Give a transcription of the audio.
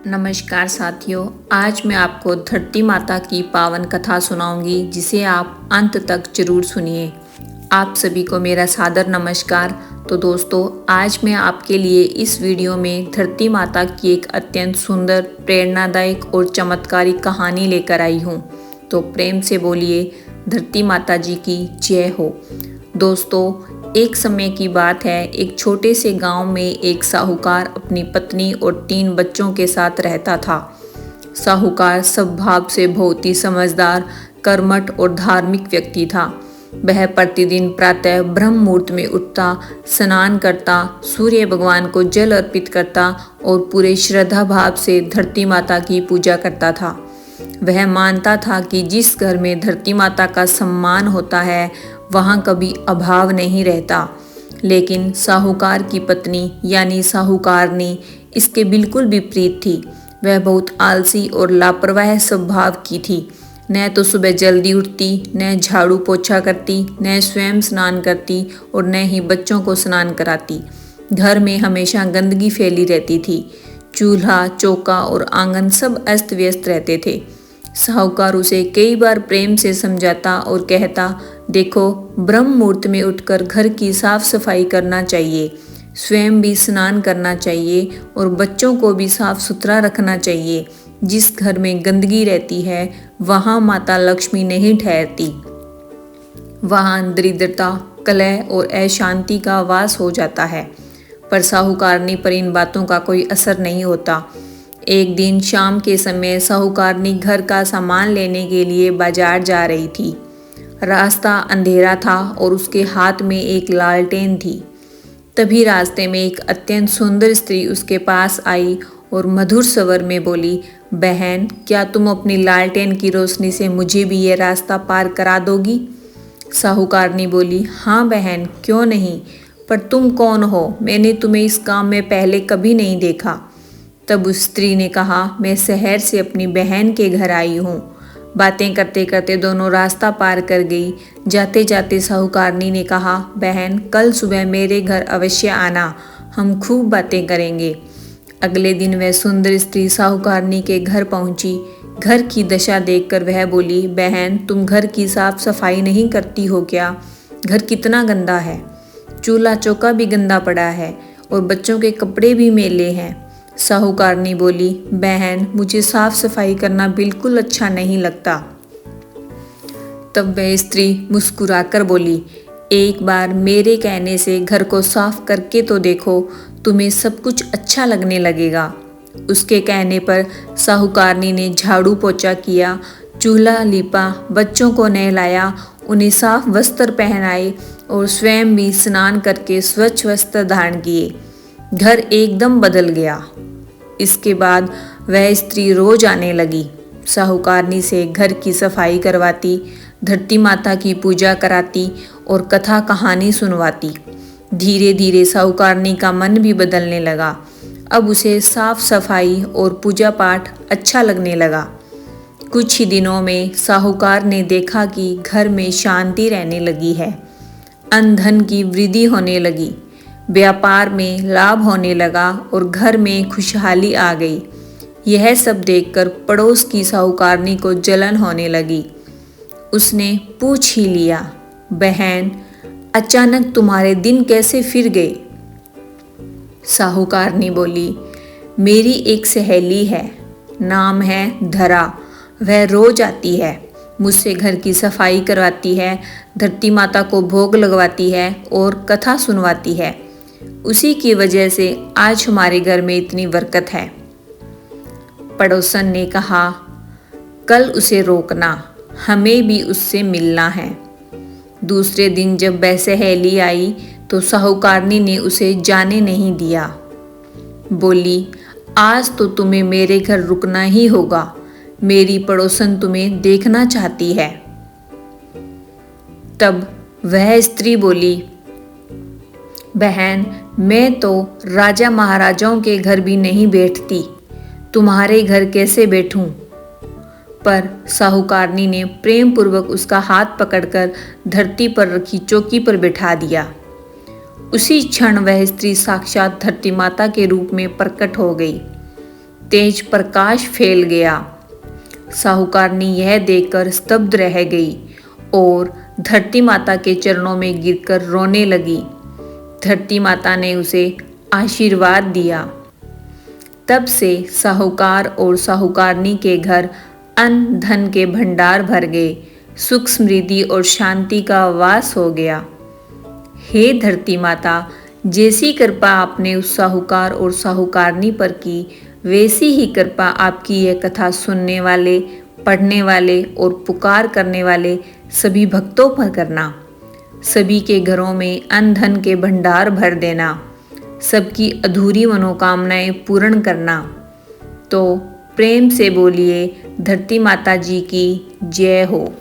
नमस्कार साथियों, आज मैं आपको धरती माता की पावन कथा सुनाऊंगी जिसे आप अंत तक जरूर सुनिए। आप सभी को मेरा सादर नमस्कार। तो दोस्तों, आज मैं आपके लिए इस वीडियो में धरती माता की एक अत्यंत सुंदर, प्रेरणादायक और चमत्कारिक कहानी लेकर आई हूँ। तो प्रेम से बोलिए, धरती माता जी की जय हो। दोस्तों, एक समय की बात है, एक छोटे से गांव में एक साहूकार अपनी पत्नी और 3 बच्चों के साथ रहता था। साहूकार स्वभाव से बहुत ही समझदार, कर्मठ और धार्मिक व्यक्ति था। वह प्रतिदिन प्रातः ब्रह्म मुहूर्त में उठता, स्नान करता, सूर्य भगवान को जल अर्पित करता और पूरे श्रद्धा भाव से धरती माता की पूजा करता था। वह मानता था कि जिस घर में धरती माता का सम्मान होता है वहाँ कभी अभाव नहीं रहता। लेकिन साहूकार की पत्नी यानी साहूकारनी इसके बिल्कुल विपरीत थी। वह बहुत आलसी और लापरवाह स्वभाव की थी। न तो सुबह जल्दी उठती, न झाड़ू पोछा करती, न स्वयं स्नान करती और न ही बच्चों को स्नान कराती। घर में हमेशा गंदगी फैली रहती थी। चूल्हा, चौका और आंगन सब अस्त व्यस्त रहते थे। साहूकार उसे कई बार प्रेम से समझाता और कहता, देखो, ब्रह्म मुहूर्त में उठकर घर की साफ सफाई करना चाहिए, स्वयं भी स्नान करना चाहिए और बच्चों को भी साफ सुथरा रखना चाहिए। जिस घर में गंदगी रहती है वहाँ माता लक्ष्मी नहीं ठहरती। वहाँ दरिद्रता, कलह और अशांति का वास हो जाता है। पर साहूकारनी पर इन बातों का कोई असर नहीं होता। एक दिन शाम के समय साहूकारनी घर का सामान लेने के लिए बाजार जा रही थी। रास्ता अंधेरा था और उसके हाथ में एक लालटेन थी। तभी रास्ते में एक अत्यंत सुंदर स्त्री उसके पास आई और मधुर स्वर में बोली, बहन, क्या तुम अपनी लालटेन की रोशनी से मुझे भी ये रास्ता पार करा दोगी? साहूकारनी बोली, हाँ बहन, क्यों नहीं, पर तुम कौन हो? मैंने तुम्हें इस काम में पहले कभी नहीं देखा। तब उस स्त्री ने कहा, मैं शहर से अपनी बहन के घर आई हूँ। बातें करते करते दोनों रास्ता पार कर गई। जाते जाते साहूकारनी ने कहा, बहन, कल सुबह मेरे घर अवश्य आना, हम खूब बातें करेंगे। अगले दिन वह सुंदर स्त्री साहूकारनी के घर पहुंची। घर की दशा देखकर वह बोली, बहन, तुम घर की साफ सफाई नहीं करती हो क्या? घर कितना गंदा है, चूल्हा चौका भी गंदा पड़ा है और बच्चों के कपड़े भी मैले हैं। साहूकारनी बोली, बहन, मुझे साफ सफाई करना बिल्कुल अच्छा नहीं लगता। तब वह स्त्री मुस्कुराकर बोली, एक बार मेरे कहने से घर को साफ करके तो देखो, तुम्हें सब कुछ अच्छा लगने लगेगा। उसके कहने पर साहूकारनी ने झाड़ू पोछा किया, चूल्हा लीपा, बच्चों को नहलाया, उन्हें साफ वस्त्र पहनाए और स्वयं भी स्नान करके स्वच्छ वस्त्र धारण किए। घर एकदम बदल गया। इसके बाद वह स्त्री रोज आने लगी। साहूकारनी से घर की सफाई करवाती, धरती माता की पूजा कराती और कथा कहानी सुनवाती। धीरे धीरे साहूकारनी का मन भी बदलने लगा। अब उसे साफ सफाई और पूजा पाठ अच्छा लगने लगा। कुछ ही दिनों में साहूकार ने देखा कि घर में शांति रहने लगी है, अन्न धन की वृद्धि होने लगी, व्यापार में लाभ होने लगा और घर में खुशहाली आ गई। यह सब देखकर पड़ोस की साहूकारनी को जलन होने लगी। उसने पूछ ही लिया, बहन, अचानक तुम्हारे दिन कैसे फिर गए? साहूकारनी बोली, मेरी एक सहेली है, नाम है धरा। वह रोज आती है, मुझसे घर की सफाई करवाती है, धरती माता को भोग लगवाती है और कथा सुनवाती है। उसी की वजह से आज हमारे घर में इतनी बरकत है। पड़ोसन ने कहा, कल उसे रोकना, हमें भी उससे मिलना है। दूसरे दिन जब वह सहेली आई तो साहूकारनी ने उसे जाने नहीं दिया। बोली, आज तो तुम्हें मेरे घर रुकना ही होगा, मेरी पड़ोसन तुम्हें देखना चाहती है। तब वह स्त्री बोली, बहन, मैं तो राजा महाराजाओं के घर भी नहीं बैठती, तुम्हारे घर कैसे बैठूं? पर साहूकारनी ने प्रेम पूर्वक उसका हाथ पकड़कर धरती पर रखी चौकी पर बिठा दिया। उसी क्षण वह स्त्री साक्षात धरती माता के रूप में प्रकट हो गई। तेज प्रकाश फैल गया। साहूकारनी यह देखकर स्तब्ध रह गई और धरती माता के चरणों में गिरकर रोने लगी। धरती माता ने उसे आशीर्वाद दिया। तब से साहूकार और साहूकारनी के घर अन्न धन के भंडार भर गए, सुख समृद्धि और शांति का वास हो गया। हे धरती माता, जैसी कृपा आपने उस साहूकार और साहूकारनी पर की, वैसी ही कृपा आपकी यह कथा सुनने वाले, पढ़ने वाले और पुकार करने वाले सभी भक्तों पर करना। सभी के घरों में अन्न धन के भंडार भर देना, सबकी अधूरी मनोकामनाएं पूर्ण करना। तो प्रेम से बोलिए धरती माता जी की जय हो।